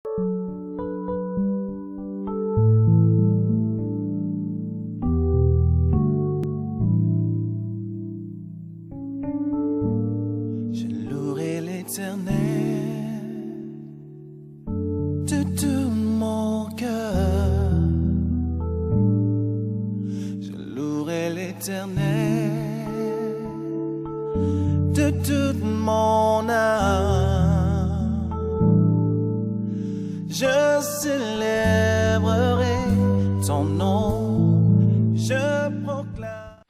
Je louerai l'Éternel de tout mon cœur. Je louerai l'Éternel de toute mon âme. Je célébrerai ton nom. Je proclame.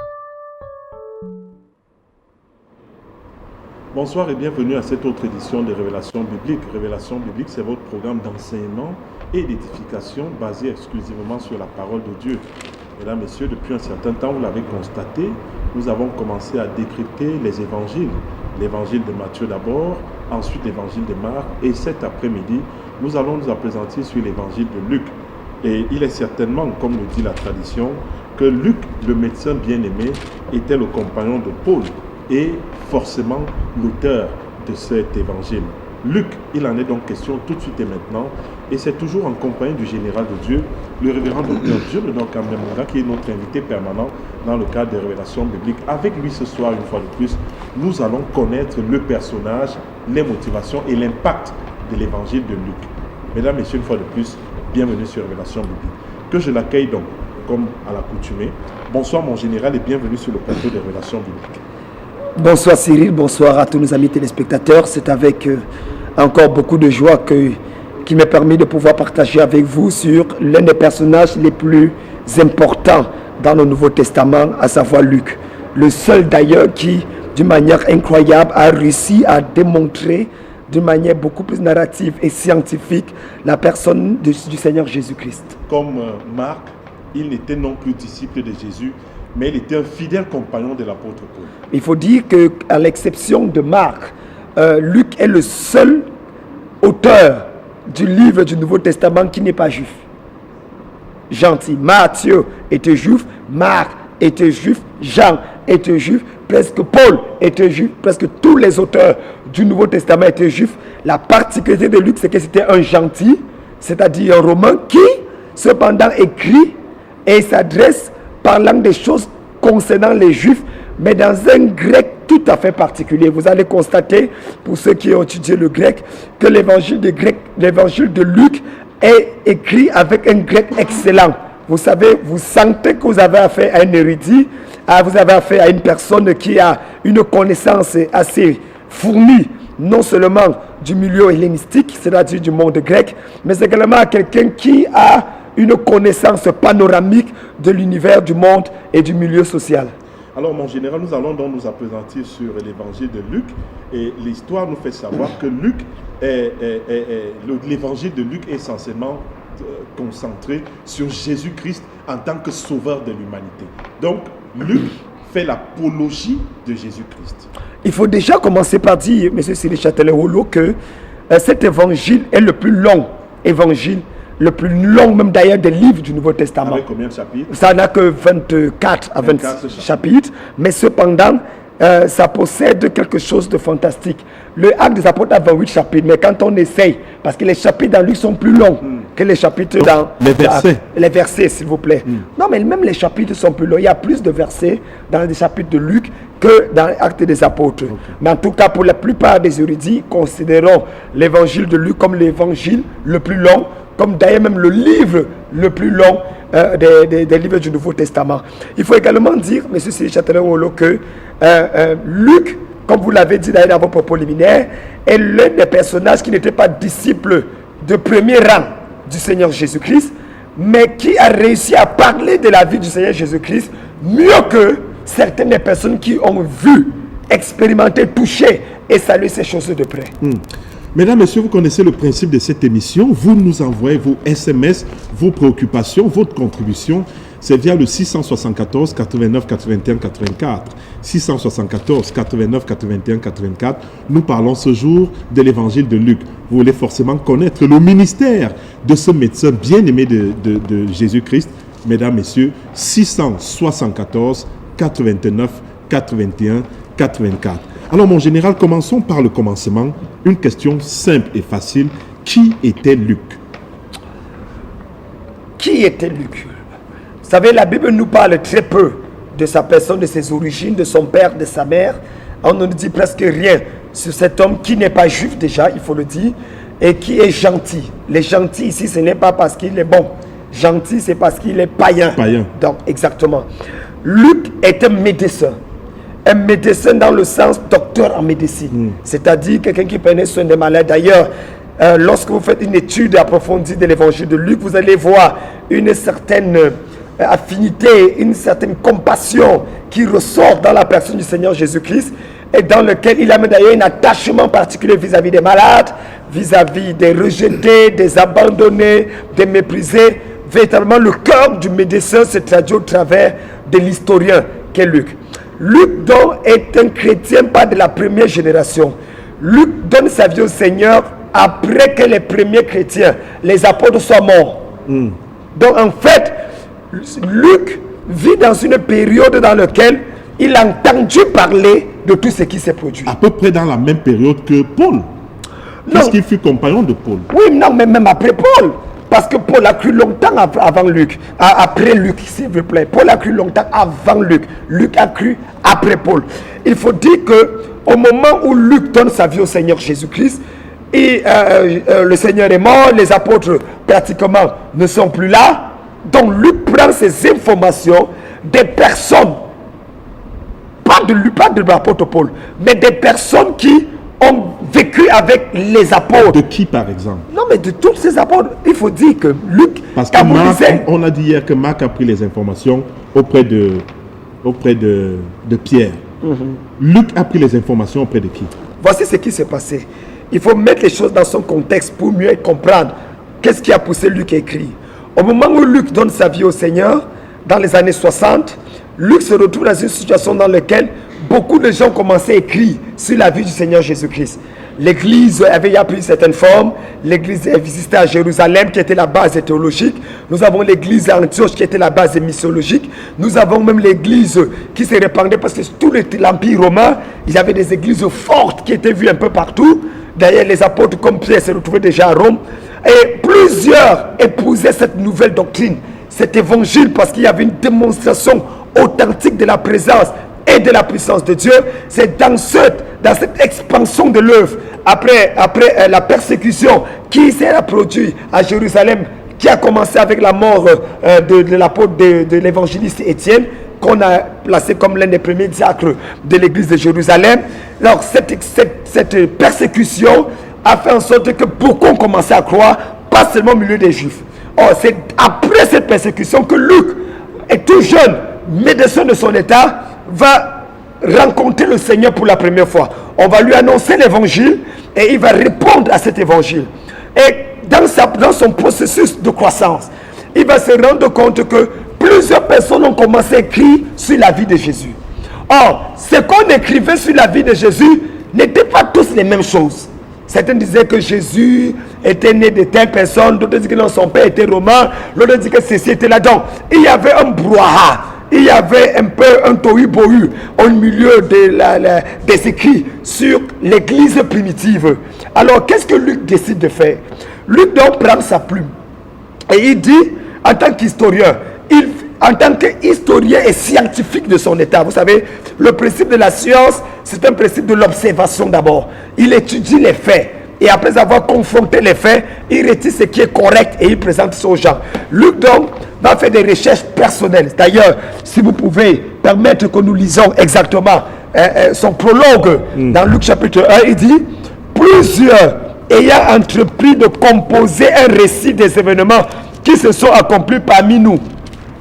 Bonsoir et bienvenue à cette autre édition de Révélation biblique. Révélation biblique, c'est votre programme d'enseignement et d'édification basé exclusivement sur la parole de Dieu. Mesdames, Messieurs, depuis un certain temps, vous l'avez constaté, nous avons commencé à décrypter les évangiles. L'évangile de Matthieu d'abord, ensuite l'évangile de Marc, et cet après-midi, nous allons nous appesantir sur l'évangile de Luc. Et il est certainement, comme le dit la tradition, que Luc, le médecin bien-aimé, était le compagnon de Paul et forcément l'auteur de cet évangile. Luc, il en est donc question tout de suite et maintenant, et c'est toujours en compagnie du général de Dieu, le révérend docteur Dieu, donc Amemunga, qui est notre invité permanent dans le cadre des révélations bibliques. Avec lui ce soir, une fois de plus, nous allons connaître le personnage, les motivations et l'impact de l'évangile de Luc. Mesdames, Messieurs, une fois de plus, bienvenue sur Révélation biblique. Que je l'accueille donc, comme à l'accoutumée. Bonsoir mon général et bienvenue sur le plateau des Révélations bibliques. Bonsoir Cyril, bonsoir à tous nos amis téléspectateurs. C'est avec encore beaucoup de joie qui m'est permis de pouvoir partager avec vous sur l'un des personnages les plus importants dans le Nouveau Testament, à savoir Luc. Le seul d'ailleurs qui, d'une manière incroyable, a réussi à démontrer d'une manière beaucoup plus narrative et scientifique la personne du Seigneur Jésus-Christ. Comme Marc, il n'était non plus disciple de Jésus, mais il était un fidèle compagnon de l'apôtre Paul. Il faut dire qu'à l'exception de Marc, Luc est le seul auteur du livre du Nouveau Testament qui n'est pas juif. Gentil. Matthieu était juif, Marc était juif, Jean était juif, presque Paul était juif, presque tous les auteurs du Nouveau Testament étaient juifs. La particularité de Luc, c'est que c'était un gentil, c'est-à-dire un Romain qui, cependant, écrit et s'adresse parlant des choses concernant les Juifs, mais dans un grec tout à fait particulier. Vous allez constater, pour ceux qui ont étudié le grec, que l'évangile de Luc est écrit avec un grec excellent. Vous savez, vous sentez que vous avez affaire à un érudit, vous avez affaire à une personne qui a une connaissance assez fournie, non seulement du milieu hellénistique, c'est-à-dire du monde grec, mais également à quelqu'un qui a une connaissance panoramique de l'univers, du monde et du milieu social. Alors mon général, nous allons donc nous appesantir sur l'évangile de Luc, et l'histoire nous fait savoir que l'évangile de Luc est essentiellement concentré sur Jésus-Christ en tant que sauveur de l'humanité. Donc Luc fait l'apologie de Jésus-Christ. Il faut déjà commencer par dire, M. Cyril Châtelet-Rouleau, que cet évangile est le plus long évangile, le plus long même d'ailleurs des livres du Nouveau Testament. Avec combien de chapitres? Ça n'a que 24 à 26 chapitres, mais cependant, ça possède quelque chose de fantastique. Le Acte des Apôtres a 28 chapitres, mais quand on essaye, parce que les chapitres dans Luc sont plus longs que les chapitres dans les versets. Les versets, s'il vous plaît. Non, mais même les chapitres sont plus longs. Il y a plus de versets dans les chapitres de Luc que dans l'Acte des Apôtres. Okay. Mais en tout cas, pour la plupart des érudits, considérons l'évangile de Luc comme l'évangile le plus long, comme d'ailleurs même le livre le plus long des livres du Nouveau Testament. Il faut également dire, M. Cyril Châtelet-Rouleau, que Luc, comme vous l'avez dit d'ailleurs dans vos propos liminaires, est l'un des personnages qui n'était pas disciple de premier rang du Seigneur Jésus-Christ, mais qui a réussi à parler de la vie du Seigneur Jésus-Christ mieux que certaines des personnes qui ont vu, expérimenté, touché et salué ces choses de près. Mesdames, Messieurs, vous connaissez le principe de cette émission. Vous nous envoyez vos SMS, vos préoccupations, votre contribution. C'est via le 674 89 81 84. 674 89 81 84. Nous parlons ce jour de l'évangile de Luc. Vous voulez forcément connaître le ministère de ce médecin bien-aimé de Jésus-Christ. Mesdames, Messieurs, 674 89 81 84. Alors mon général, commençons par le commencement. Une question simple et facile. Qui était Luc? Qui était Luc? Vous savez, la Bible nous parle très peu de sa personne, de ses origines, de son père, de sa mère. On ne nous dit presque rien sur cet homme qui n'est pas juif déjà, il faut le dire, et qui est gentil. Les gentils ici, ce n'est pas parce qu'il est bon. Gentil, c'est parce qu'il est païen. Païen. Donc, exactement. Luc est un médecin. Un médecin dans le sens docteur en médecine. C'est-à-dire quelqu'un qui prenait soin des malades. D'ailleurs, lorsque vous faites une étude approfondie de l'évangile de Luc, vous allez voir une certaine affinité, une certaine compassion qui ressort dans la personne du Seigneur Jésus-Christ, et dans lequel il a d'ailleurs un attachement particulier vis-à-vis des malades, vis-à-vis des rejetés, des abandonnés, des méprisés. Véritablement, le cœur du médecin se traduit au travers de l'historien qu'est Luc. Luc donc est un chrétien pas de la première génération. Luc donne sa vie au Seigneur après que les premiers chrétiens, les apôtres, soient morts. Donc en fait, Luc vit dans une période dans laquelle il a entendu parler de tout ce qui s'est produit. À peu près dans la même période que Paul. Puisqu'il fut compagnon de Paul. Oui, non, mais même après Paul. Parce que Paul a cru longtemps avant Luc. Après Luc, s'il vous plaît. Paul a cru longtemps avant Luc. Luc a cru après Paul. Il faut dire que au moment où Luc donne sa vie au Seigneur Jésus-Christ, et le Seigneur est mort, les apôtres pratiquement ne sont plus là. Donc Luc prend ces informations des personnes, pas de l'apôtre Paul, mais des personnes qui ont vécu avec les apôtres. De qui par exemple? Non, mais de tous ces apôtres. Il faut dire que Luc, parce que Marc, on a dit hier que Marc a pris les informations auprès de Pierre. Luc a pris les informations auprès de qui? Voici ce qui s'est passé. Il faut mettre les choses dans son contexte pour mieux comprendre qu'est-ce qui a poussé Luc à écrire. Au moment où Luc donne sa vie au Seigneur, dans les années 60, Luc se retrouve dans une situation dans laquelle beaucoup de gens commençaient à écrire sur la vie du Seigneur Jésus-Christ. L'église avait pris une certaine forme. L'église existait à Jérusalem, qui était la base théologique. Nous avons l'église à Antioche, qui était la base missiologique. Nous avons même l'église qui s'est répandue, parce que tout l'Empire romain, il y avait des églises fortes qui étaient vues un peu partout. D'ailleurs, les apôtres comme Pierre se retrouvaient déjà à Rome. Et plusieurs épousaient cette nouvelle doctrine, cet évangile, parce qu'il y avait une démonstration authentique de la présence et de la puissance de Dieu. C'est dans cette expansion de l'œuvre, après la persécution qui s'est produite à Jérusalem, qui a commencé avec la mort de l'apôtre de l'évangéliste Étienne, qu'on a placé comme l'un des premiers diacres de l'église de Jérusalem. Alors cette persécution a fait en sorte que beaucoup ont commencé à croire, pas seulement au milieu des Juifs. Or, c'est après cette persécution que Luc, est tout jeune, médecin de son état, va rencontrer le Seigneur pour la première fois. On va lui annoncer l'évangile et il va répondre à cet évangile. Et dans son processus de croissance, il va se rendre compte que plusieurs personnes ont commencé à écrire sur la vie de Jésus. Or, ce qu'on écrivait sur la vie de Jésus n'était pas tous les mêmes choses. Certains disaient que Jésus était né de telle personne, d'autres disaient que son père était romain, l'autre disait que ceci était là. Donc, il y avait un brouhaha, il y avait un peu un tohu-bohu au milieu des écrits sur l'église primitive. Alors, qu'est-ce que Luc décide de faire? Luc donc prend sa plume et il dit, en tant qu'historien, en tant qu'historien et scientifique de son état, vous savez, le principe de la science, c'est un principe de l'observation d'abord. Il étudie les faits et après avoir confronté les faits, il retire ce qui est correct et il présente ça aux gens. Luc donc va faire des recherches personnelles. D'ailleurs, si vous pouvez permettre que nous lisons exactement son prologue dans Luc chapitre 1, il dit, plusieurs ayant entrepris de composer un récit des événements qui se sont accomplis parmi nous.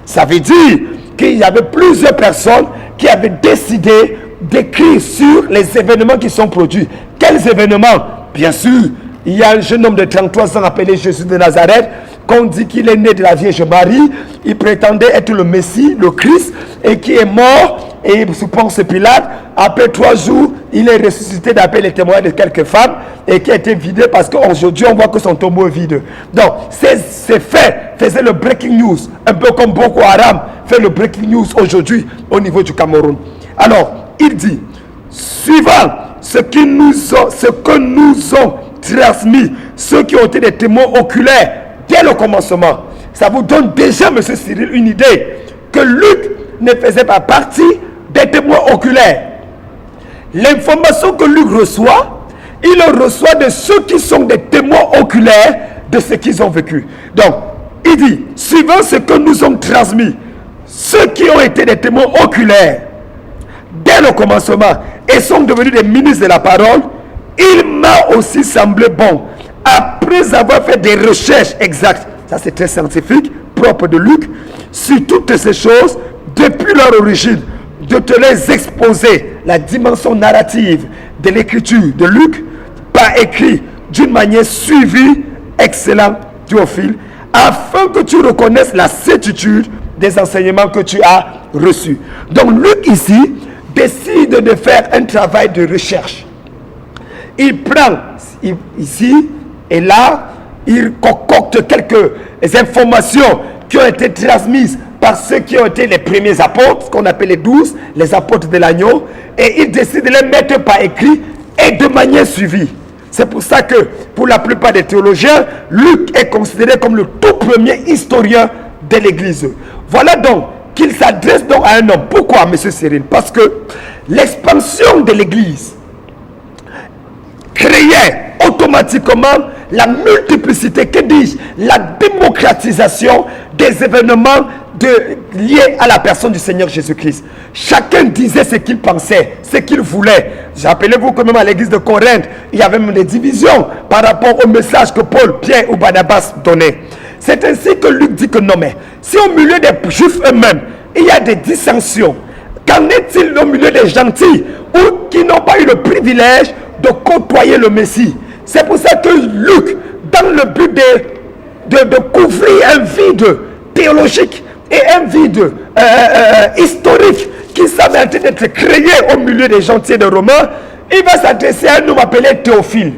Ça veut dire qu'il y avait plusieurs personnes qui avaient décidé d'écrire sur les événements qui sont produits. Quels événements? Bien sûr, il y a un jeune homme de 33 ans appelé Jésus de Nazareth, qu'on dit qu'il est né de la Vierge Marie. Il prétendait être le Messie, le Christ, et qui est mort, et sous Ponce Pilate. Après 3 jours, il est ressuscité d'après les témoignages de quelques femmes, et qui a été vidé parce qu'aujourd'hui, on voit que son tombeau est vide. Donc, ces faits faisaient le breaking news, un peu comme Boko Haram fait le breaking news aujourd'hui au niveau du Cameroun. Alors, il dit, suivant ce que nous ont transmis ceux qui ont été des témoins oculaires dès le commencement. Ça vous donne déjà, M. Cyril, une idée que Luc ne faisait pas partie des témoins oculaires. L'information que Luc reçoit, il le reçoit de ceux qui sont des témoins oculaires de ce qu'ils ont vécu. Donc, il dit, suivant ce que nous ont transmis, ceux qui ont été des témoins oculaires dès le commencement et sont devenus des ministres de la parole, il m'a aussi semblé bon, après avoir fait des recherches exactes, ça c'est très scientifique, propre de Luc, sur toutes ces choses, depuis leur origine, de te les exposer, la dimension narrative de l'écriture de Luc, par écrit, d'une manière suivie, excellent Théophile, afin que tu reconnaisses la certitude des enseignements que tu as reçus. Donc Luc ici décide de faire un travail de recherche. Il prend ici et là, il concocte quelques informations qui ont été transmises par ceux qui ont été les premiers apôtres, ce qu'on appelle les 12, les apôtres de l'agneau, et il décide de les mettre par écrit et de manière suivie. C'est pour ça que, pour la plupart des théologiens, Luc est considéré comme le tout premier historien de l'Église. Voilà donc qu'il s'adresse donc à un homme. Pourquoi, M. Cyril? Parce que l'expansion de l'Église créait automatiquement la multiplicité, que dis-je, la démocratisation des événements liés à la personne du Seigneur Jésus-Christ. Chacun disait ce qu'il pensait, ce qu'il voulait. Rappelez-vous que même à l'église de Corinthe, il y avait même des divisions par rapport au message que Paul, Pierre ou Barnabas donnaient. C'est ainsi que Luc dit que non, mais si au milieu des Juifs eux-mêmes, il y a des dissensions, qu'en est-il au milieu des gentils ou qui n'ont pas eu le privilège de côtoyer le Messie? C'est pour ça que Luc, dans le but de couvrir un vide théologique et un vide historique qui semble en train d'être créé au milieu des gentils de Romains, il va s'adresser à un homme appelé Théophile.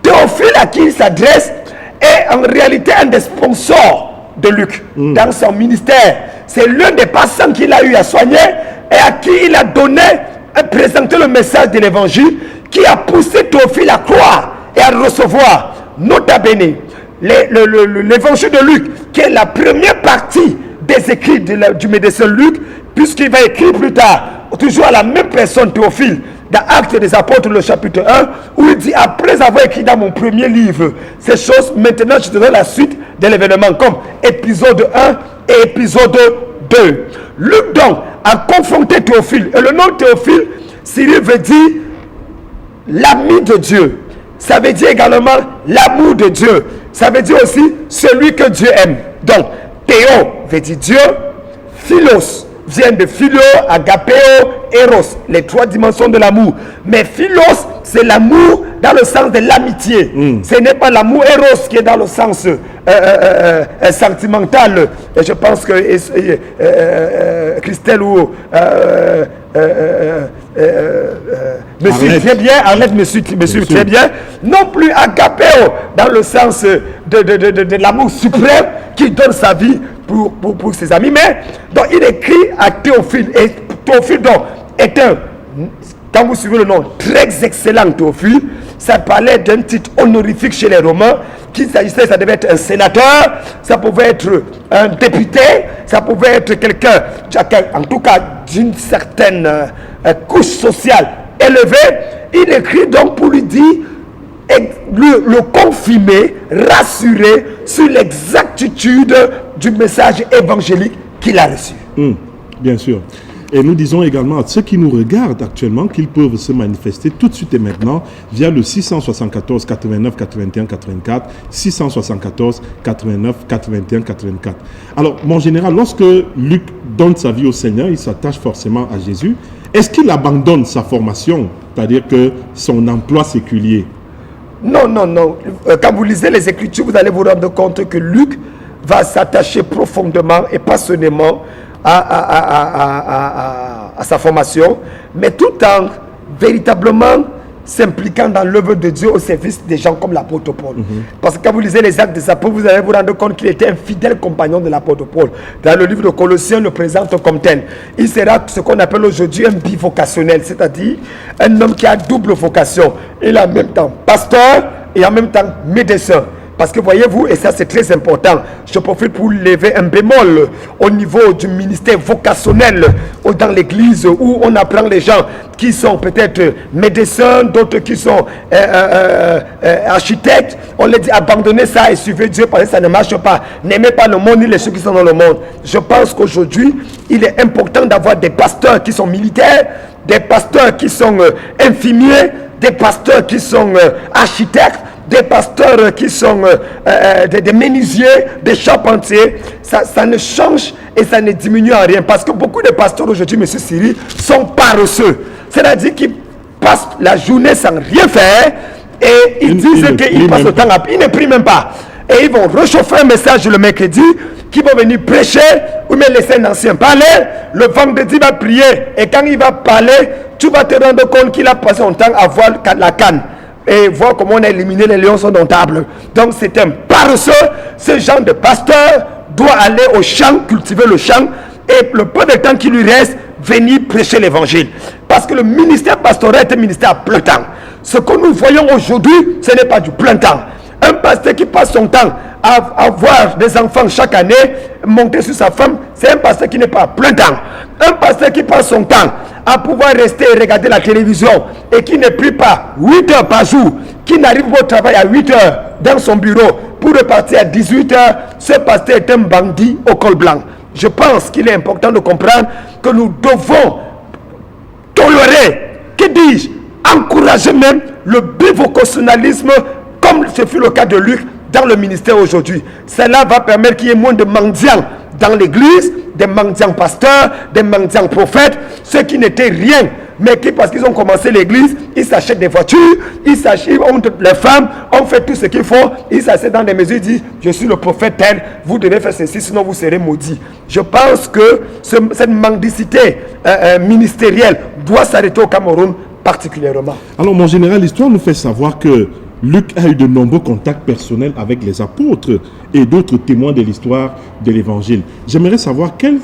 Théophile à qui il s'adresse est en réalité un des sponsors de Luc dans son ministère. C'est l'un des patients qu'il a eu à soigner et à qui il a donné, à présenter le message de l'évangile qui a poussé Théophile à croire et à recevoir. Nota bene, l'évangile de Luc, qui est la première partie des écrits du médecin Luc, puisqu'il va écrire plus tard, toujours à la même personne, Théophile, dans Actes des Apôtres, le chapitre 1, où il dit, après avoir écrit dans mon premier livre ces choses, maintenant je te donne la suite de l'événement, comme épisode 1 et épisode 2. Luc donc a confronté Théophile, et le nom Théophile, Cyril veut dire l'ami de Dieu. Ça veut dire également l'amour de Dieu. Ça veut dire aussi celui que Dieu aime. Donc, Théo veut dire Dieu, Philos vient de philo, agapéo, eros, les trois dimensions de l'amour. Mais philos, c'est l'amour dans le sens de l'amitié. Ce n'est pas l'amour eros qui est dans le sens sentimental. Et je pense que Christelle ou monsieur très bien, Arlette monsieur très bien, non plus agapéo dans le sens de l'amour suprême qui donne sa vie pour ses amis. Mais donc il écrit à Théophile, et Théophile donc est un, quand vous suivez le nom, très excellent Théophile. Ça parlait d'un titre honorifique chez les Romains, qu'il s'agissait, ça devait être un sénateur, ça pouvait être un député, ça pouvait être quelqu'un, en tout cas d'une certaine couche sociale élevée. Il écrit donc pour lui dire, le confirmer, rassurer sur l'exactitude du message évangélique qu'il a reçu. Bien sûr. Et nous disons également à ceux qui nous regardent actuellement qu'ils peuvent se manifester tout de suite et maintenant via le 674 89 81 84, 674 89 81 84. Alors, mon général, lorsque Luc donne sa vie au Seigneur, il s'attache forcément à Jésus. Est-ce qu'il abandonne sa formation, c'est-à-dire que son emploi séculier? Non, non, non. Quand vous lisez les Écritures, vous allez vous rendre compte que Luc va s'attacher profondément et passionnément à sa formation, mais tout en véritablement s'impliquant dans l'œuvre de Dieu au service des gens comme l'apôtre Paul. Parce que quand vous lisez les Actes des Apôtres, vous allez vous rendre compte qu'il était un fidèle compagnon de l'apôtre Paul. Dans le livre de Colossiens, le présente comme tel. Il sera ce qu'on appelle aujourd'hui un bivocationnel, c'est-à-dire un homme qui a double vocation. Il est en même temps pasteur et en même temps médecin. Parce que voyez-vous, et ça c'est très important, je profite pour lever un bémol au niveau du ministère vocationnel dans l'église où on apprend les gens qui sont peut-être médecins, d'autres qui sont architectes. On leur dit abandonnez ça et suivez Dieu parce que ça ne marche pas. N'aimez pas le monde ni les ceux qui sont dans le monde. Je pense qu'aujourd'hui, il est important d'avoir des pasteurs qui sont militaires, des pasteurs qui sont infirmiers, des pasteurs qui sont architectes, des pasteurs qui sont des menuisiers, des charpentiers. Ça ne change et ça ne diminue en rien. Parce que beaucoup de pasteurs aujourd'hui, M. Cyril, sont paresseux. C'est-à-dire qu'ils passent la journée sans rien faire et ils disent qu'ils passent le temps à... Ils ne prient même pas. Et ils vont réchauffer un message le mercredi, qui vont venir prêcher ou même laisser un ancien parler. Le vendredi va prier et quand il va parler, tu vas te rendre compte qu'il a passé son temps à voir la canne et voir comment on a éliminé les lions indomptables. Donc c'est un paresseux. Ce genre de pasteur doit aller au champ, cultiver le champ, et le peu de temps qui lui reste, venir prêcher l'évangile. Parce que le ministère pastoral est un ministère à plein temps. Ce que nous voyons aujourd'hui, ce n'est pas du plein temps. Un pasteur qui passe son temps à avoir des enfants chaque année, monter sur sa femme, c'est un pasteur qui n'est pas à plein temps. Un pasteur qui passe son temps à pouvoir rester et regarder la télévision et qui ne prie pas 8 heures par jour, qui n'arrive pas au travail à 8 heures dans son bureau pour repartir à 18 heures, ce pasteur est un bandit au col blanc. Je pense qu'il est important de comprendre que nous devons tolérer, que dis-je, encourager même le bivocationalisme comme ce fut le cas de Luc dans le ministère aujourd'hui. Cela va permettre qu'il y ait moins de mendiants dans l'église, des mendiants pasteurs, des mendiants prophètes, ceux qui n'étaient rien, mais qui, parce qu'ils ont commencé l'église, ils s'achètent des voitures, ils s'achètent les femmes, on fait tout ce qu'il faut, ils s'achètent dans des mesures, ils disent, je suis le prophète tel, vous devez faire ceci, sinon vous serez maudits. Je pense que cette mendicité ministérielle doit s'arrêter au Cameroun particulièrement. Alors mon général, l'histoire nous fait savoir que Luc a eu de nombreux contacts personnels avec les apôtres et d'autres témoins de l'histoire de l'évangile. J'aimerais savoir quelle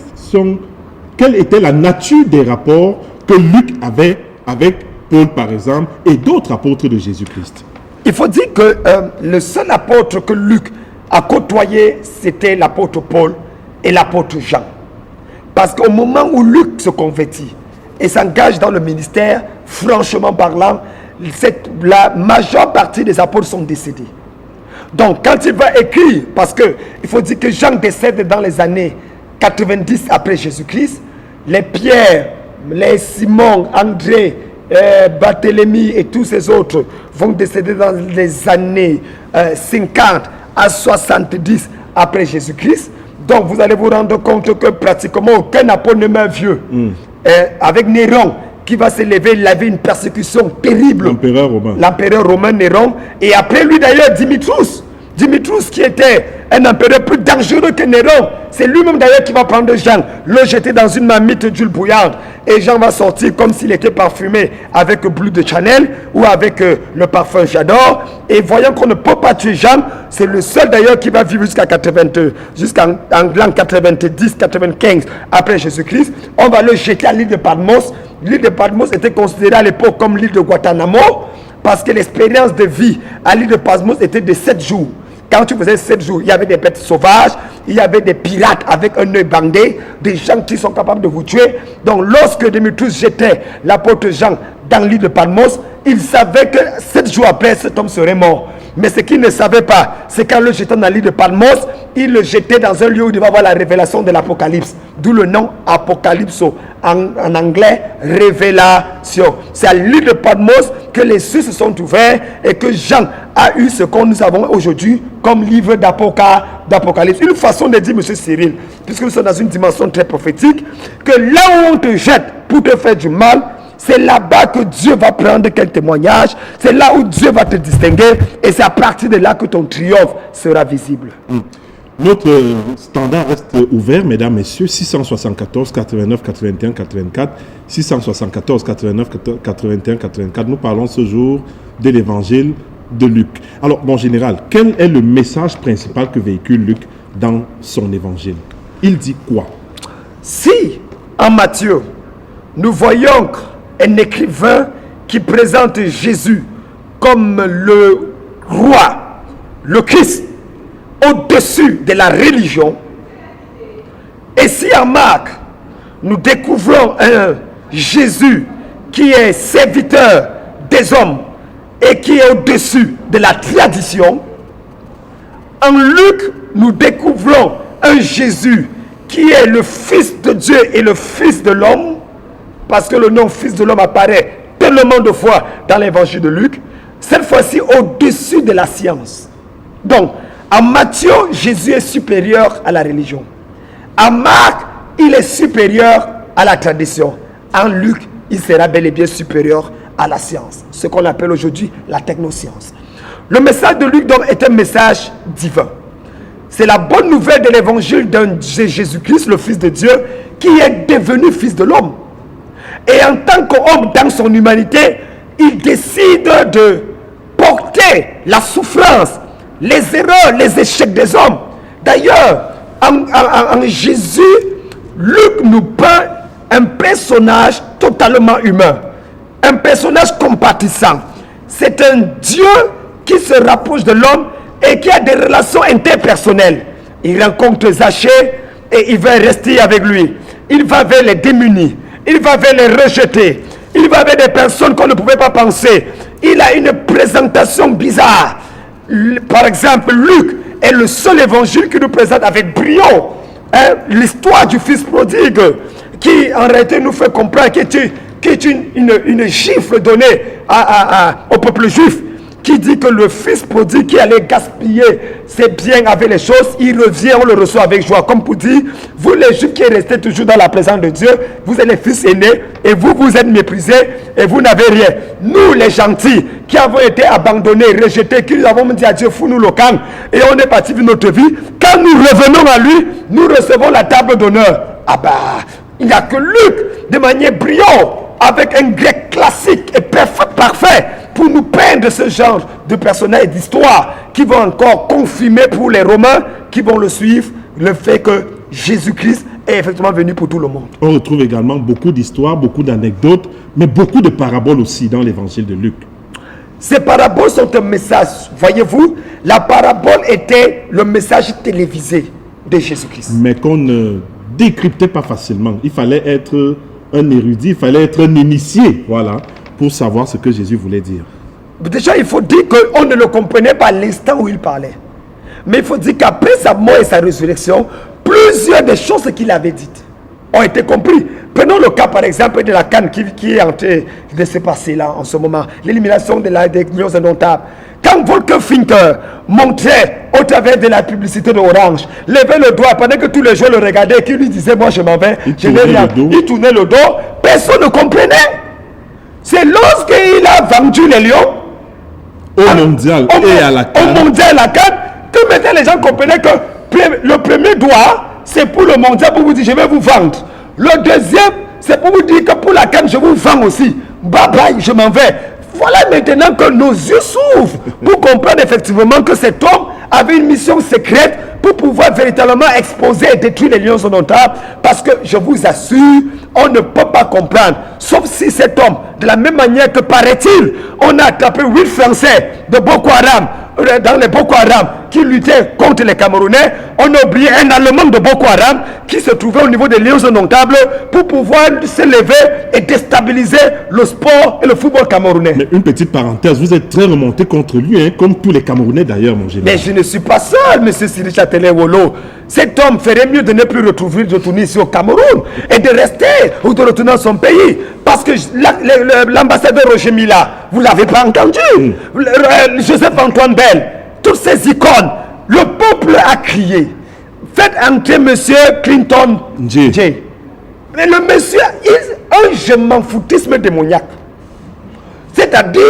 était la nature des rapports que Luc avait avec Paul, par exemple, et d'autres apôtres de Jésus-Christ. Il faut dire que le seul apôtre que Luc a côtoyé, c'était l'apôtre Paul et l'apôtre Jean. Parce qu'au moment où Luc se convertit et s'engage dans le ministère, franchement parlant, la majeure partie des apôtres sont décédés. Donc quand il va écrire, parce qu'il faut dire que Jean décède dans les années 90 après Jésus-Christ, les Pierre, les Simon, André, Barthélemy et tous ces autres vont décéder dans les années 50 à 70 après Jésus-Christ. Donc vous allez vous rendre compte que pratiquement aucun apôtre ne meurt vieux. Avec Néron qui va se lever, il avait une persécution terrible. L'empereur romain Néron. Et après lui d'ailleurs Dimitrius qui était un empereur plus dangereux que Néron. C'est lui-même d'ailleurs qui va prendre Jean, le jeter dans une marmite d'huile bouillante. Et Jean va sortir comme s'il était parfumé avec bleu de Chanel ou avec le parfum J'adore. Et voyant qu'on ne peut pas tuer Jean, c'est le seul d'ailleurs qui va vivre jusqu'en l'an 90-95 après Jésus-Christ. On va le jeter à l'île de Patmos. L'île de Patmos était considérée à l'époque comme l'île de Guantanamo parce que l'expérience de vie à l'île de Patmos était de 7 jours. Quand tu faisais 7 jours, il y avait des bêtes sauvages, il y avait des pirates avec un œil bandé, des gens qui sont capables de vous tuer. Donc lorsque Démétrius jetait l'apôtre Jean dans l'île de Patmos, il savait que 7 jours après, cet homme serait mort. Mais ce qu'il ne savait pas, c'est qu'en le jetant dans l'île de Patmos, il le jetait dans un lieu où il va voir la révélation de l'Apocalypse. D'où le nom Apocalypse en anglais, révélation. C'est à l'île de Patmos que les cieux se sont ouverts et que Jean a eu ce que nous avons aujourd'hui comme livre d'Apocalypse. Une façon de dire, M. Cyril, puisque nous sommes dans une dimension très prophétique, que là où on te jette pour te faire du mal, c'est là-bas que Dieu va prendre quel témoignage, c'est là où Dieu va te distinguer et c'est à partir de là que ton triomphe sera visible. Notre standard reste ouvert, mesdames, messieurs, 674, 89, 81, 84, 674, 89, 81, 84. Nous parlons ce jour de l'évangile de Luc. Alors, mon général, quel est le message principal que véhicule Luc dans son évangile? Il dit quoi? Si, en Matthieu, nous voyons un écrivain qui présente Jésus comme le roi, le Christ, au-dessus de la religion. Et si en Marc, nous découvrons un Jésus qui est serviteur des hommes et qui est au-dessus de la tradition, en Luc, nous découvrons un Jésus qui est le Fils de Dieu et le Fils de l'homme, parce que le nom Fils de l'homme apparaît tellement de fois dans l'évangile de Luc, cette fois-ci au-dessus de la science. Donc, en Matthieu, Jésus est supérieur à la religion. En Marc, il est supérieur à la tradition. En Luc, il sera bel et bien supérieur à la science, ce qu'on appelle aujourd'hui la technoscience. Le message de Luc donc est un message divin. C'est la bonne nouvelle de l'évangile de Jésus-Christ, le Fils de Dieu, qui est devenu Fils de l'homme. Et en tant qu'homme dans son humanité, il décide de porter la souffrance, les erreurs, les échecs des hommes. D'ailleurs, en Jésus, Luc nous peint un personnage totalement humain, un personnage compatissant. C'est un Dieu qui se rapproche de l'homme et qui a des relations interpersonnelles. Il rencontre Zachée et il va rester avec lui. Il va vers les démunis, il va vers les rejetés, il va vers des personnes qu'on ne pouvait pas penser. Il a une présentation bizarre. Par exemple, Luc est le seul évangile qui nous présente avec brio l'histoire du fils prodigue, qui en réalité nous fait comprendre qui est une gifle donnée au peuple juif, qui dit que le fils prodigue qui allait gaspiller ses biens avec les choses, il revient, on le reçoit avec joie. Comme pour dire, vous les juifs qui restez toujours dans la présence de Dieu, vous êtes les fils aînés et vous êtes méprisés et vous n'avez rien. Nous les gentils qui avons été abandonnés, rejetés, qui nous avons dit à Dieu, fous-nous le camp et on est parti de notre vie, quand nous revenons à lui, nous recevons la table d'honneur. Ah bah, il n'y a que Luc, de manière brillante, avec un grec classique et parfait, pour nous peindre ce genre de personnages et d'histoires qui vont encore confirmer pour les Romains qui vont le suivre le fait que Jésus-Christ est effectivement venu pour tout le monde. On retrouve également beaucoup d'histoires, beaucoup d'anecdotes, mais beaucoup de paraboles aussi dans l'évangile de Luc. Ces paraboles sont un message. Voyez-vous, la parabole était le message télévisé de Jésus-Christ. Mais qu'on ne décryptait pas facilement. Il fallait être un érudit, il fallait être un initié, voilà, pour savoir ce que Jésus voulait dire. Déjà, il faut dire qu'on ne le comprenait pas à l'instant où il parlait. Mais il faut dire qu'après sa mort et sa résurrection, plusieurs des choses qu'il avait dites ont été comprises. Prenons le cas par exemple de la canne qui est en train de se passer là en ce moment. L'élimination des millions indomptables. Quand Volker Finker montrait au travers de la publicité d'Orange, levait le doigt pendant que tous les gens le regardaient, qui lui disait moi je m'en vais, il tournait le dos, personne ne comprenait. C'est lorsqu'il a vendu les lions au mondial et à la canne, que maintenant les gens comprenaient que le premier doigt c'est pour le mondial, pour vous dire je vais vous vendre. Le deuxième c'est pour vous dire que pour la canne je vous vends aussi. Bye bye, je m'en vais. Voilà maintenant que nos yeux s'ouvrent pour comprendre effectivement que cet homme avait une mission secrète pour pouvoir véritablement exposer et détruire les lions indomptables. Parce que je vous assure, on ne peut pas comprendre. Sauf si cet homme, de la même manière que paraît-il, on a attrapé 8 Français de Boko Haram, dans les Boko Haram, qui luttaient contre les Camerounais. On a oublié un Allemand de Boko Haram qui se trouvait au niveau des lions indomptables pour pouvoir se lever et déstabiliser le sport et le football camerounais. Mais une petite parenthèse, vous êtes très remonté contre lui, hein, comme tous les Camerounais d'ailleurs, mon général. Mais je ne suis pas seul, M. Cyril Châtelet-Wolo. Cet homme ferait mieux de ne plus retourner ici au Cameroun et de rester ou de retourner dans son pays. Parce que l'ambassadeur Roger Mila, vous ne l'avez pas entendu. Joseph-Antoine Bell, toutes ces icônes, le peuple a crié. Faites entrer M. Clinton J. Mais le monsieur, un je m'en foutisme démoniaque. C'est-à-dire,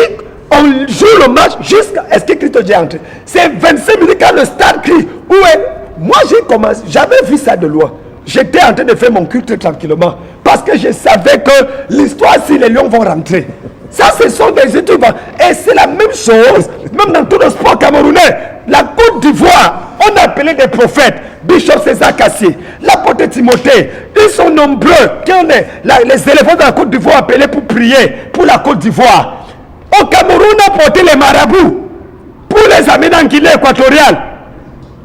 on joue le match jusqu'à est-ce que Clinton J entre. C'est 25 minutes quand le stade crie. Où est? Moi, j'ai commencé, j'avais vu ça de loin. J'étais en train de faire mon culte tranquillement. Parce que je savais que l'histoire, si les lions vont rentrer. Ça, ce sont des études. Et c'est la même chose, même dans tout le sport camerounais. La Côte d'Ivoire, on a appelé des prophètes. Bishop César Cassier, l'apôtre Timothée. Ils sont nombreux. Les éléphants de la Côte d'Ivoire appelés pour prier pour la Côte d'Ivoire. Au Cameroun, on a porté les marabouts pour pour les amis dans Guinée équatoriale,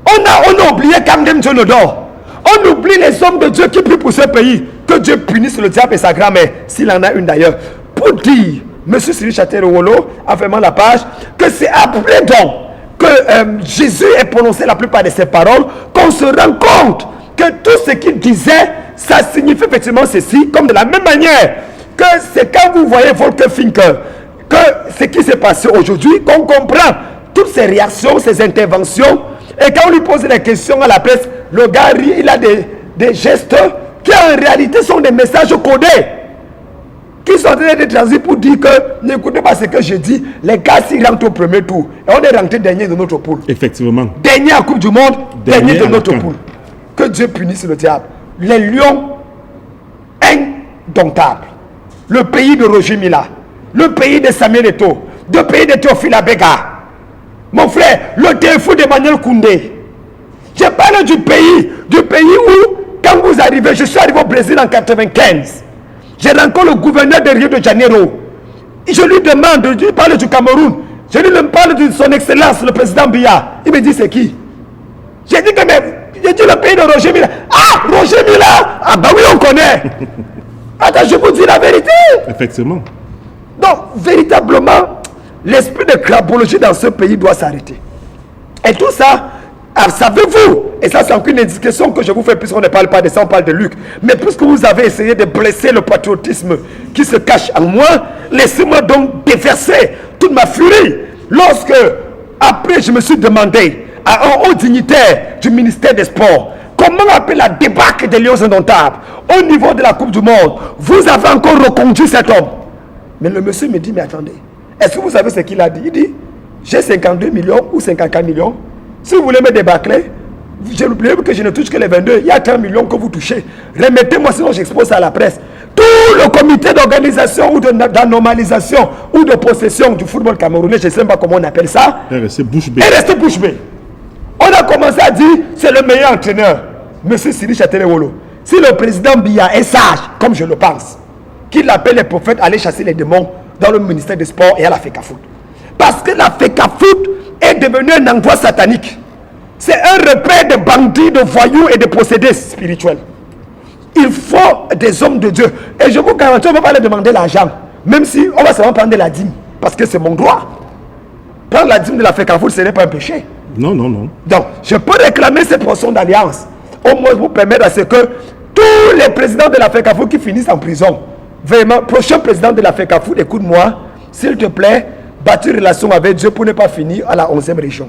on a oublié Kamdem Djonodor. On oublie les hommes de Dieu qui prient pour ce pays. Que Dieu punisse le diable et sa grand-mère, s'il en a une d'ailleurs. Pour dire, M. Cyril Châtel-Wolo a vraiment la page, que c'est après donc que Jésus ait prononcé la plupart de ses paroles, qu'on se rend compte que tout ce qu'il disait, ça signifie effectivement ceci, comme de la même manière que c'est quand vous voyez Volker Finker, que ce qui s'est passé aujourd'hui, qu'on comprend toutes ces réactions, ces interventions, et quand on lui pose des questions à la presse, le gars rit, il a des gestes qui en réalité sont des messages codés, qui sont en train de traduits pour dire que n'écoutez pas ce que je dis, les gars s'ils rentrent au premier tour, et on est rentré dernier de notre poule. Effectivement. Dernier à Coupe du Monde, dernier de notre poule. Que Dieu punisse le diable. Les lions indomptables. Le pays de Roger Mila, le pays de Samuel Eto'o, le pays de Théophile Abega. Mon frère, le défaut d'Emmanuel Koundé. Je parle du pays où, quand vous arrivez, je suis arrivé au Brésil en 1995. Je rencontre le gouverneur de Rio de Janeiro. Je lui demande, il parle du Cameroun. Je lui parle de son excellence, le président Biya. Il me dit c'est qui? J'ai dit que j'ai dit le pays de Roger Mila. Ah, Roger Mila! Ah bah oui, on connaît. Attends, je vous dis la vérité. Effectivement. Donc, véritablement, l'esprit de crapologie dans ce pays doit s'arrêter. Et tout ça, savez-vous, et ça c'est encore une indication que je vous fais, puisqu'on ne parle pas de ça, on parle de Luc, mais puisque vous avez essayé de blesser le patriotisme qui se cache en moi, laissez-moi donc déverser toute ma furie. Lorsque, après, je me suis demandé à un haut dignitaire du ministère des Sports, comment appeler la débâcle des Lions indomptables au niveau de la Coupe du Monde, vous avez encore reconduit cet homme. Mais le monsieur me dit, mais attendez, est-ce que vous savez ce qu'il a dit? Il dit, j'ai 52 millions ou 54 millions. Si vous voulez me débâcler, j'ai oublié que je ne touche que les 22. Il y a 30 millions que vous touchez. Remettez-moi, sinon j'expose ça à la presse. Tout le comité d'organisation ou d'anormalisation ou de possession du football camerounais, je ne sais pas comment on appelle ça, est resté bouche bée. est resté bouche bée. On a commencé à dire, c'est le meilleur entraîneur, M. Cyril Châtel-Wolo. Si le président Biya est sage, comme je le pense, qu'il appelle les prophètes à aller chasser les démons dans le ministère des Sports et à la FECAFOOT. Parce que la FECAFOOT est devenue un endroit satanique. C'est un repère de bandits, de voyous et de possédés spirituels. Il faut des hommes de Dieu. Et je vous garantis, on ne va pas leur demander l'argent. Même si on va seulement prendre de la dîme. Parce que c'est mon droit. Prendre la dîme de la FECAFOOT, ce n'est pas un péché. Non, non, non. Donc, je peux réclamer cette portion d'alliance. Au moins, vous permettre à ce que tous les présidents de la FECAFOOT qui finissent en prison, vraiment, prochain président de la FECAFOOT, écoute-moi, s'il te plaît, bâtir relation avec Dieu pour ne pas finir à la 11e région.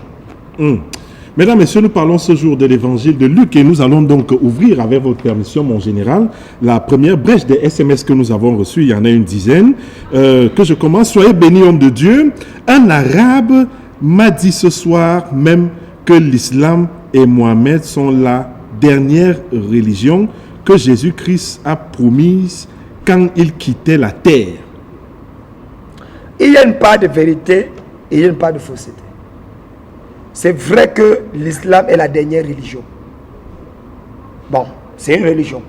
Mesdames, Messieurs, nous parlons ce jour de l'évangile de Luc et nous allons donc ouvrir, avec votre permission, mon général, la première brèche des SMS que nous avons reçus. Il y en a une dizaine. Que je commence. Soyez bénis, homme de Dieu. Un arabe m'a dit ce soir même que l'islam et Mohamed sont la dernière religion que Jésus-Christ a promise quand il quittait la terre. Il y a une part de vérité et il y a une part de fausseté. C'est vrai que l'islam est la dernière religion. Bon, c'est une religion.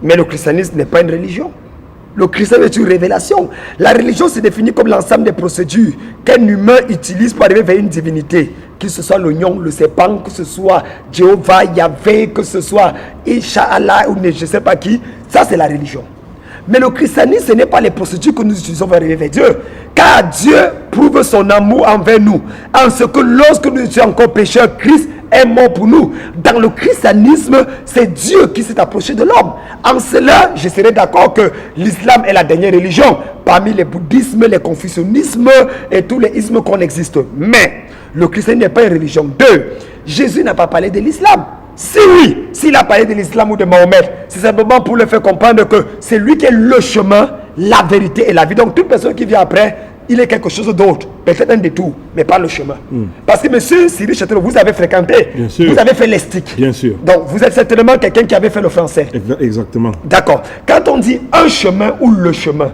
Mais le christianisme n'est pas une religion. Le christianisme est une révélation. La religion se définit comme l'ensemble des procédures qu'un humain utilise pour arriver vers une divinité. Que ce soit l'oignon, le serpent, que ce soit Jéhovah, Yahvé, que ce soit Inch'Allah ou je ne sais pas qui. Ça, c'est la religion. Mais le christianisme, ce n'est pas les procédures que nous utilisons pour arriver vers Dieu. Car Dieu prouve son amour envers nous. En ce que lorsque nous étions encore pécheurs, Christ est mort pour nous. Dans le christianisme, c'est Dieu qui s'est approché de l'homme. En cela, je serais d'accord que l'islam est la dernière religion. Parmi les bouddhismes, les confucianismes et tous les ismes qu'on existe. Mais le christianisme n'est pas une religion. 2. Jésus n'a pas parlé de l'islam. Si oui, s'il a parlé de l'islam ou de Mahomet, c'est simplement pour le faire comprendre que c'est lui qui est le chemin, la vérité et la vie. Donc toute personne qui vient après, il est quelque chose d'autre. Peut-être un détour, mais pas le chemin. Parce que monsieur Cyril Châtel, vous avez fréquenté, vous avez fait l'estique. Bien sûr. Donc vous êtes certainement quelqu'un qui avait fait le français. Exactement. D'accord. Quand on dit un chemin ou le chemin,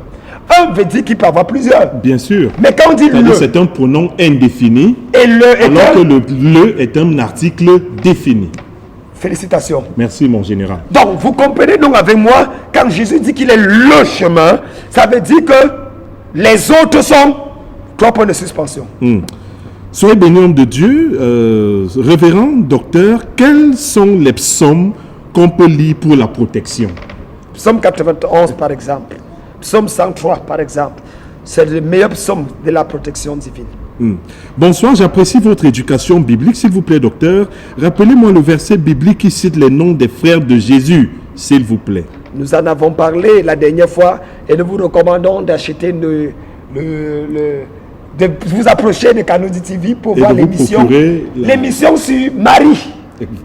un veut dire qu'il peut avoir plusieurs. Bien sûr. Mais quand on dit le, c'est un pronom indéfini, et le est alors que le est un article défini. Félicitations. Merci, mon général. Donc, vous comprenez donc avec moi, quand Jésus dit qu'il est le chemin, ça veut dire que les autres sont 3 points de suspension. Soyez béni, homme de Dieu, révérend, docteur, quels sont les psaumes qu'on peut lire pour la protection? Psaume 91 par exemple, psaume 103 par exemple, c'est le meilleur psaume de la protection divine. Bonsoir, j'apprécie votre éducation biblique. S'il vous plaît, docteur, rappelez-moi le verset biblique qui cite les noms des frères de Jésus, s'il vous plaît. Nous en avons parlé la dernière fois et nous vous recommandons d'acheter de vous approcher de Kanoudi TV pour voir l'émission sur Marie.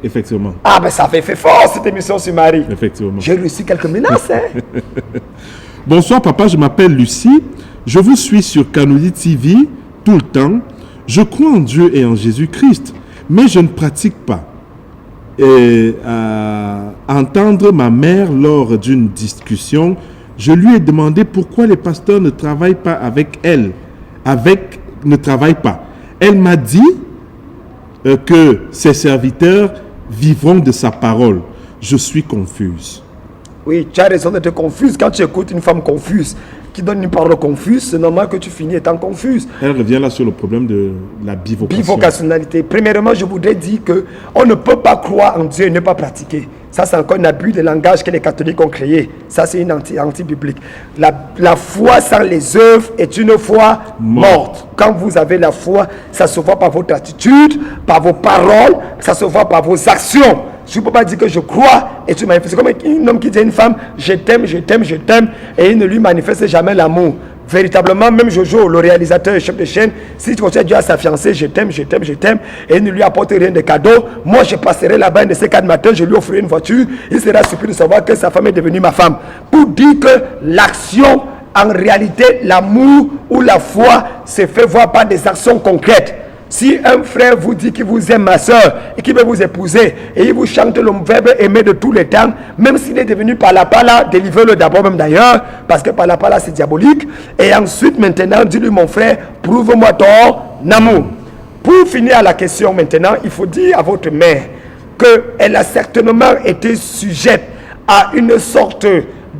Effectivement. Ah ben ça fait fort cette émission sur Marie. Effectivement. J'ai reçu quelques menaces. Bonsoir papa, je m'appelle Lucie. Je vous suis sur Kanoudi TV tout le temps. Je crois en Dieu et en Jésus-Christ, mais je ne pratique pas. Et à entendre ma mère lors d'une discussion, je lui ai demandé pourquoi les pasteurs ne travaillent pas avec elle. Ne travaillent pas. Elle m'a dit que ses serviteurs vivront de sa parole. Je suis confuse. Oui, tu as raison d'être confuse. Quand tu écoutes une femme confuse qui donne une parole confuse, c'est normal que tu finis étant confuse. Elle revient là sur le problème de la bivocation. Bivocationnalité. Premièrement, je voudrais dire qu'on ne peut pas croire en Dieu et ne pas pratiquer. Ça, c'est encore un abus de langage que les catholiques ont créé. Ça, c'est une anti-biblique. La foi sans les œuvres est une foi morte. Quand vous avez la foi, ça se voit par votre attitude, par vos paroles, ça se voit par vos actions. Je ne peux pas dire que je crois et tu manifestes. C'est comme un homme qui dit à une femme, je t'aime, je t'aime, je t'aime, et il ne lui manifeste jamais l'amour. Véritablement, même Jojo, le réalisateur et chef de chaîne, si tu continues à dire à sa fiancée, je t'aime, je t'aime, je t'aime, et il ne lui apporte rien de cadeau, moi je passerai là-bas un de ces 4 matins, je lui offrirai une voiture, il sera surpris de savoir que sa femme est devenue ma femme. Pour dire que l'action, en réalité, l'amour ou la foi se fait voir par des actions concrètes. Si un frère vous dit qu'il vous aime, ma soeur, et qu'il veut vous épouser, et il vous chante le verbe aimer de tous les temps, même s'il est devenu par la pala, délivrez-le d'abord même d'ailleurs, parce que par la pala c'est diabolique, et ensuite maintenant, dis-lui mon frère, prouve-moi ton amour. Pour finir à la question maintenant, il faut dire à votre mère qu'elle a certainement été sujette à une sorte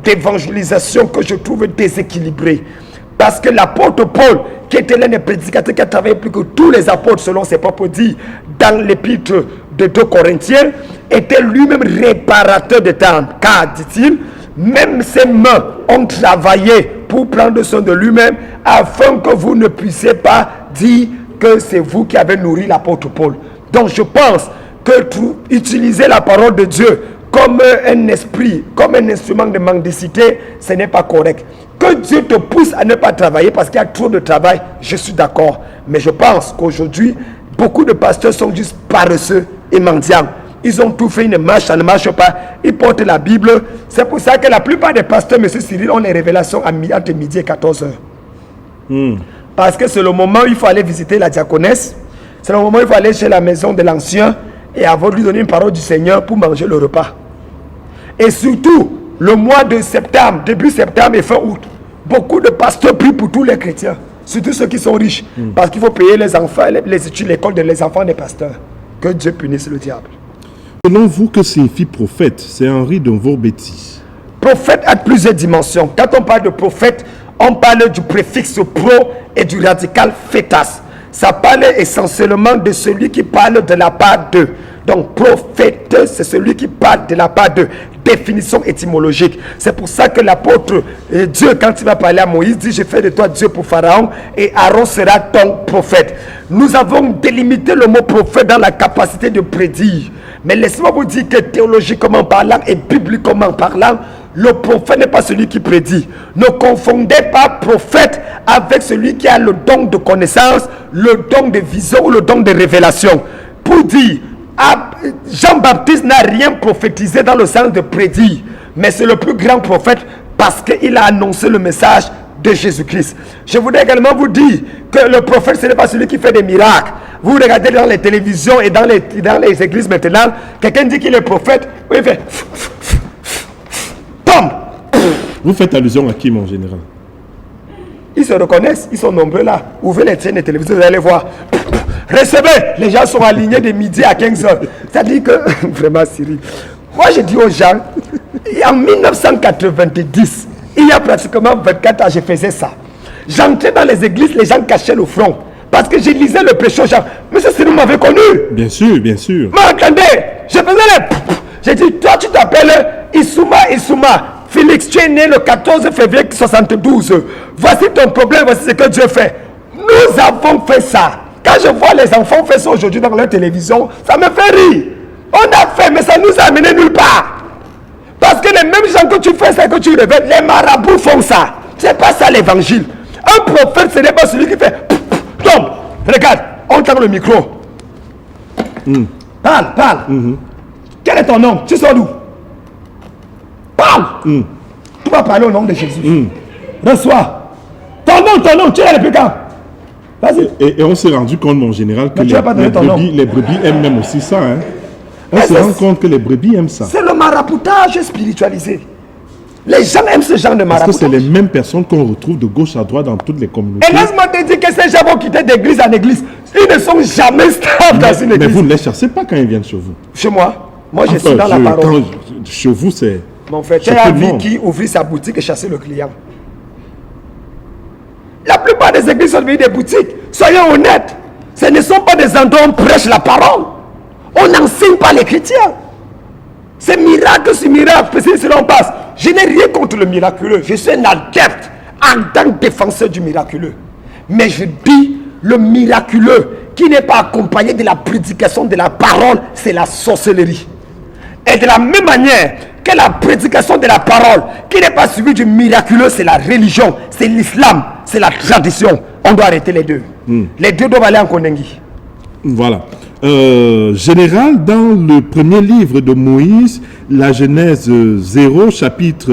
d'évangélisation que je trouve déséquilibrée. Parce que l'apôtre Paul, qui était l'un des prédicateurs qui a travaillé plus que tous les apôtres selon ses propres dits dans l'épître de 2 Corinthiens, était lui-même réparateur de temps. Car, dit-il, même ses mains ont travaillé pour prendre soin de lui-même afin que vous ne puissiez pas dire que c'est vous qui avez nourri l'apôtre Paul. Donc je pense que utiliser la parole de Dieu comme un esprit, comme un instrument de mendicité, ce n'est pas correct. Que Dieu te pousse à ne pas travailler parce qu'il y a trop de travail, je suis d'accord. Mais je pense qu'aujourd'hui, beaucoup de pasteurs sont juste paresseux et mendiants. Ils ont tout fait, ils ne marchent, ça ne marche pas. Ils portent la Bible. C'est pour ça que la plupart des pasteurs, M. Cyril, ont les révélations entre midi et 14 heures. Parce que c'est le moment où il faut aller visiter la diaconesse. C'est le moment où il faut aller chez la maison de l'ancien et avoir lui donner une parole du Seigneur pour manger le repas. Et surtout, le mois de septembre, début septembre et fin août, beaucoup de pasteurs prient pour tous les chrétiens, surtout ceux qui sont riches, parce qu'il faut payer les enfants, les études, l'école des enfants des pasteurs. Que Dieu punisse le diable. Selon vous, que signifie prophète? C'est Henri de Vaurbétis. Prophète a plusieurs dimensions. Quand on parle de prophète, on parle du préfixe pro et du radical fetas. Ça parle essentiellement de celui qui parle de la part de. Donc prophète, c'est celui qui parle de la part de. Définition étymologique. C'est pour ça que l'apôtre Dieu, quand il va parler à Moïse, dit: je fais de toi Dieu pour Pharaon et Aaron sera ton prophète. Nous avons délimité le mot prophète dans la capacité de prédire. Mais laissez-moi vous dire que théologiquement parlant et bibliquement parlant, le prophète n'est pas celui qui prédit. Ne confondez pas prophète avec celui qui a le don de connaissance, le don de vision ou le don de révélation. Pour dire, Jean-Baptiste n'a rien prophétisé dans le sens de prédire, mais c'est le plus grand prophète parce qu'il a annoncé le message de Jésus-Christ. Je voudrais également vous dire que le prophète, ce n'est pas celui qui fait des miracles. Vous regardez dans les télévisions et dans les églises maintenant, quelqu'un dit qu'il est prophète, il fait pam. Vous faites allusion à qui, mon général? Ils se reconnaissent, ils sont nombreux là. Ouvrez les chaînes de télévision, vous allez voir. Recevez, les gens sont alignés de midi à 15h. C'est-à-dire que, vraiment Cyril, moi je dis aux gens, en 1990, il y a pratiquement 24 ans, je faisais ça. J'entrais dans les églises, les gens cachaient le front. Parce que je lisais le péché aux gens. Monsieur Cyril m'avait connu. Bien sûr, bien sûr. Mais attendez, je faisais les... J'ai dit, toi tu t'appelles Issouma. Félix, tu es né le 14 février 72. Voici ton problème, voici ce que Dieu fait. Nous avons fait ça. Quand je vois les enfants faire ça aujourd'hui dans leur télévision, ça me fait rire. On a fait, mais ça nous a amené nulle part. Parce que les mêmes gens que tu fais ça, que tu révèles, les marabouts font ça. C'est pas ça l'évangile. Un prophète, ce n'est pas celui qui fait... Tom, regarde, on tend le micro. Parle. Quel est ton nom? Tu sors d'où? Parle. Tu vas parler au nom de Jésus. Reçois. Ton nom, tu es le plus quand? Vas-y. Et on s'est rendu compte, mon général, que les brebis aiment même aussi ça. Hein. On se rend compte que les brebis aiment ça. C'est le maraboutage spiritualisé. Les gens aiment ce genre de maraboutage. Parce que c'est les mêmes personnes qu'on retrouve de gauche à droite dans toutes les communautés. Et laisse-moi te dire que ces gens vont quitter d'église en église. Ils ne sont jamais stables dans une église. Mais vous ne les chassez pas quand ils viennent chez vous. Chez moi, je suis dans la parole. Chez vous, c'est... Mon frère, tu as vu qui ouvrit sa boutique et chasser le client. La plupart des églises sont devenues des boutiques. Soyons honnêtes. Ce ne sont pas des endroits où on prêche la parole. On n'enseigne pas les chrétiens. C'est miracle sur miracle, si l'on passe. Je n'ai rien contre le miraculeux. Je suis un adepte, ardent défenseur du miraculeux. Mais je dis, le miraculeux qui n'est pas accompagné de la prédication de la parole, c'est la sorcellerie. Et de la même manière que la prédication de la parole qui n'est pas suivie du miraculeux, c'est la religion, c'est l'islam, c'est la tradition. On doit arrêter les deux. Les deux doivent aller en Kondengi. Voilà. Général, dans le premier livre de Moïse, la Genèse 0, chapitre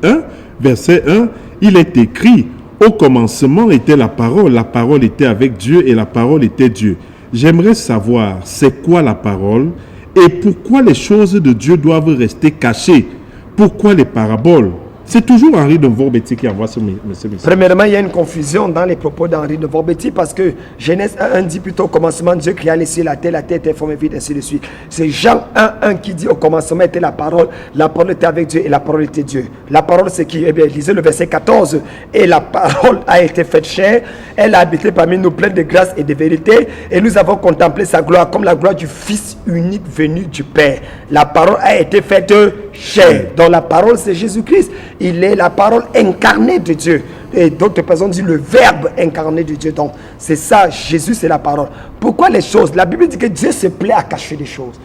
1, verset 1, il est écrit: au commencement était la parole était avec Dieu et la parole était Dieu. J'aimerais savoir, c'est quoi la parole et pourquoi les choses de Dieu doivent rester cachées? Pourquoi les paraboles? C'est toujours Henri de Vorbetti qui envoie ce message. Premièrement, il y a une confusion dans les propos d'Henri de Vorbetti parce que Genèse 1 dit plutôt au commencement Dieu créa les cieux, la terre était formée vide, ainsi de suite. C'est Jean 1 qui dit au commencement était la parole était avec Dieu et la parole était Dieu. La parole c'est qui? Eh bien, lisez le verset 14. Et la parole a été faite chair, elle a habité parmi nous pleine de grâce et de vérité et nous avons contemplé sa gloire comme la gloire du Fils unique venu du Père. La parole a été faite chair. Donc la parole c'est Jésus-Christ. Il est la parole incarnée de Dieu. Et d'autres personnes disent le verbe incarné de Dieu. Donc c'est ça, Jésus c'est la parole. Pourquoi les choses? La Bible dit que Dieu se plaît à cacher les choses.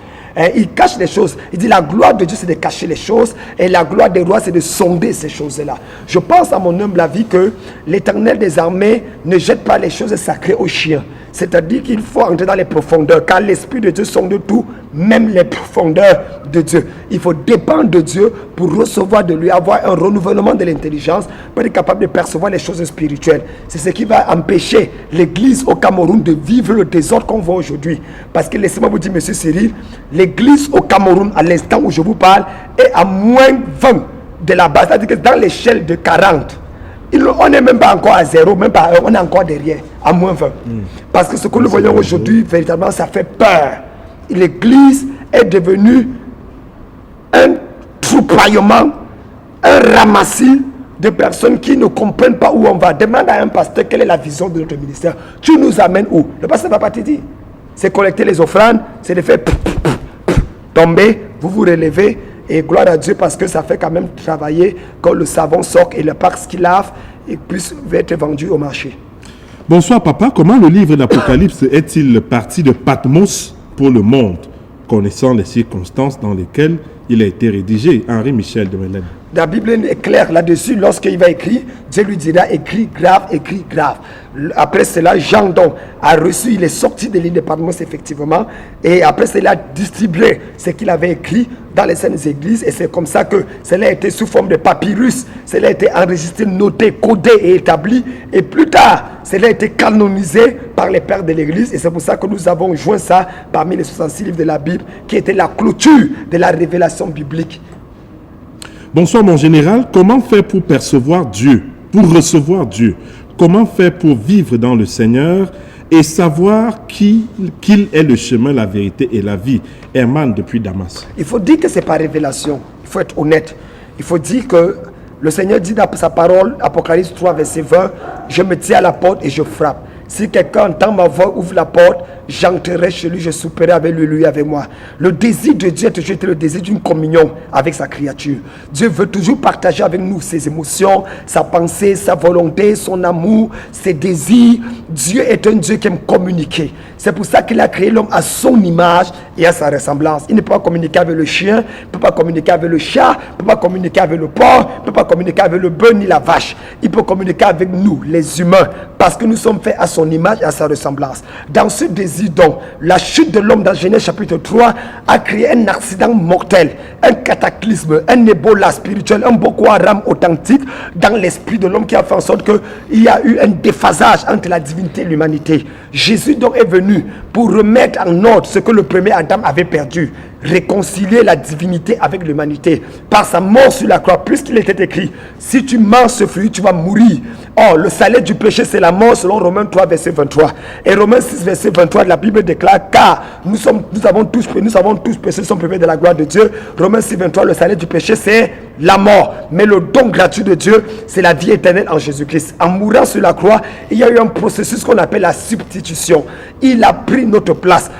Il cache les choses. Il dit la gloire de Dieu c'est de cacher les choses et la gloire des rois c'est de sonder ces choses-là. Je pense à mon humble avis que l'Éternel des armées ne jette pas les choses sacrées aux chiens. C'est-à-dire qu'il faut entrer dans les profondeurs, car l'Esprit de Dieu sonde tout, même les profondeurs de Dieu. Il faut dépendre de Dieu pour recevoir de lui, avoir un renouvellement de l'intelligence, pour être capable de percevoir les choses spirituelles. C'est ce qui va empêcher l'Église au Cameroun de vivre le désordre qu'on voit aujourd'hui. Parce que laissez-moi vous dire, monsieur Cyril, l'Église au Cameroun, à l'instant où je vous parle, est à moins 20 de la base. C'est-à-dire que dans l'échelle de 40, on n'est même pas encore à 0, même pas, on est encore derrière, à moins 20. Parce que ce que nous voyons aujourd'hui, véritablement, ça fait peur. L'église est devenue un troupaillement, un ramassis de personnes qui ne comprennent pas où on va. Demande à un pasteur quelle est la vision de notre ministère. Tu nous amènes où? Le pasteur ne va pas te dire. C'est collecter les offrandes, c'est de faire tomber, vous vous relevez. Et gloire à Dieu parce que ça fait quand même travailler quand le savon sort et le parce qu'il lave et puisse être vendu au marché. Bonsoir papa, comment le livre d'Apocalypse est-il parti de Patmos pour le monde, connaissant les circonstances dans lesquelles il a été rédigé? Henri Michel de Mélène. La Bible est claire là-dessus. Lorsqu'il va écrire, Dieu lui dira écris grave, écris grave. Après cela, Jean donc a reçu, il est sorti de l'île de Patmos effectivement, et après cela a distribué ce qu'il avait écrit dans les saintes églises, et c'est comme ça que cela a été sous forme de papyrus, cela a été enregistré, noté, codé et établi, et plus tard, cela a été canonisé par les pères de l'église, et c'est pour ça que nous avons joint ça parmi les 66 livres de la Bible, qui était la clôture de la révélation biblique. Bonsoir mon général, comment faire pour percevoir Dieu, pour recevoir Dieu? Comment faire pour vivre dans le Seigneur et savoir qu'il est le chemin, la vérité et la vie? Herman depuis Damas. Il faut dire que c'est par révélation. Il faut être honnête. Il faut dire que Le Seigneur dit dans sa parole, Apocalypse 3, verset 20, je me tiens à la porte et je frappe. Si quelqu'un entend ma voix, ouvre la porte, j'entrerai chez lui, je souperai avec lui avec moi. Le désir de Dieu a toujours été le désir d'une communion avec sa créature. Dieu veut toujours partager avec nous ses émotions, sa pensée, sa volonté, son amour, ses désirs. Dieu est un Dieu qui aime communiquer. C'est pour ça qu'il a créé l'homme à son image et à sa ressemblance. Il ne peut pas communiquer avec le chien, il ne peut pas communiquer avec le chat, il ne peut pas communiquer avec le porc, il ne peut pas communiquer avec le bœuf ni la vache. Il peut communiquer avec nous, les humains, parce que nous sommes faits à son image et à sa ressemblance. Dans ce désir donc, la chute de l'homme dans Genèse chapitre 3 a créé un accident mortel, un cataclysme, un Ebola spirituel, un Boko Haram authentique dans l'esprit de l'homme qui a fait en sorte qu'il y a eu un déphasage entre la divinité et l'humanité. Jésus donc est venu pour remettre en ordre ce que le premier Adam avait perdu, réconcilier la divinité avec l'humanité par sa mort sur la croix, puisqu'il était écrit, si tu manges ce fruit, tu vas mourir. Or, le salaire du péché, c'est la mort, selon Romains 3, verset 23. Et Romains 6, verset 23, la Bible déclare, car nous avons tous péché, nous sommes privés de la gloire de Dieu. Romains 6, 23, le salaire du péché, c'est la mort. Mais le don gratuit de Dieu, c'est la vie éternelle en Jésus-Christ. En mourant sur la croix, il y a eu un processus qu'on appelle la substitution. Il a pris notre place.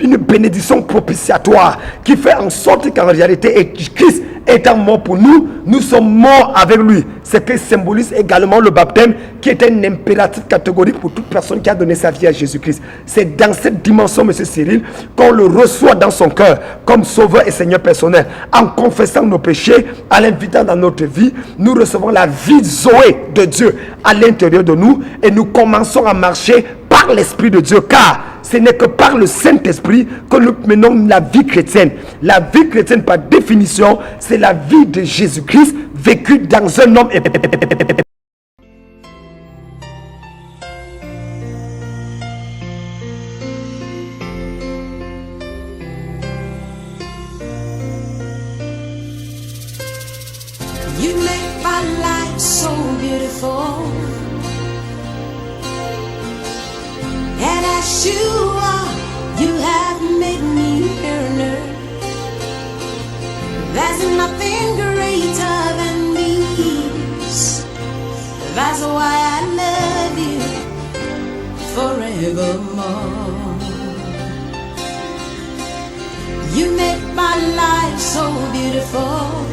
Une bénédiction propitiatoire qui fait en sorte qu'en réalité, Christ étant mort pour nous, nous sommes morts avec lui. Ce qui symbolise également le baptême, qui est un impératif catégorique pour toute personne qui a donné sa vie à Jésus-Christ. C'est dans cette dimension, M. Cyril, qu'on le reçoit dans son cœur comme sauveur et Seigneur personnel. En confessant nos péchés, en l'invitant dans notre vie, nous recevons la vie Zoé de Dieu à l'intérieur de nous et nous commençons à marcher par l'Esprit de Dieu, car ce n'est que par le Saint-Esprit que nous menons la vie chrétienne. La vie chrétienne, par définition, c'est la vie de Jésus-Christ vécue dans un homme. You make my life so beautiful. And as you are, you have made me yearner. There's nothing greater than these. That's why I love you forevermore. You make my life so beautiful.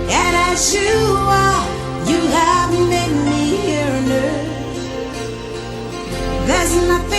And as you are, you have made me yearner. There's nothing